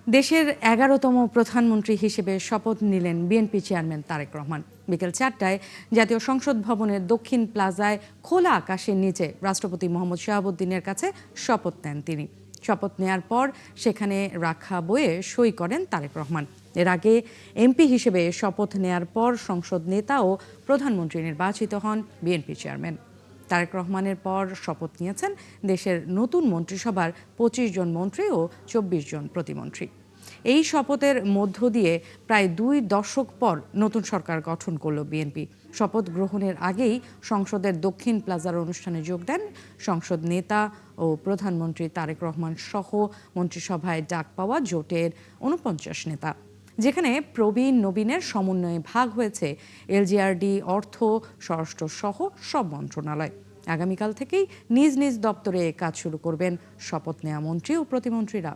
দেশের ১১তম প্রধানমন্ত্রী হিসেবে শপথ নিলেন বিএনপি চেয়ারম্যান তারেক রহমান। বিকেল ৪টায় জাতীয় সংসদ ভবনের দক্ষিণ প্লাজায় খোলা আকাশের নিচে রাষ্ট্রপতি মোহাম্মদ শাহাবুদ্দিনের কাছে শপথ নেন তিনি। শপথ নেয়ার পর সেখানে রাখা বইয়ে সই করেন তারেক রহমান। এর আগে এমপি হিসেবে শপথ নেয়ার পর সংসদ নেতা ও প্রধানমন্ত্রী নির্বাচিত হন বিএনপি চেয়ারম্যান। তারেক রহমানের পর শপথ নিয়েছেন দেশের নতুন মন্ত্রিসভার ২৫ জন মন্ত্রী ও ২৪ জন প্রতিমন্ত্রী। এই শপথের মধ্য দিয়ে প্রায় ২ দশক পর নতুন সরকার গঠন করল বিএনপি। শপথ গ্রহণের আগেই সংসদের দক্ষিণ প্লাজার অনুষ্ঠানে যোগ দেন সংসদ নেতা ও প্রধানমন্ত্রী তারেক রহমান সহ মন্ত্রিসভায় ডাক পাওয়া জোটের ৪৯ নেতা, যেখানে প্রবীণ নবীনের সমন্বয়ে ভাগ হয়েছে এলজিআরডি, অর্থ, স্বরাষ্ট্র সহ সব মন্ত্রণালয়। আগামীকাল থেকেই নিজ নিজ দপ্তরে কাজ শুরু করবেন শপথ নেওয়া মন্ত্রী ও প্রতিমন্ত্রীরা।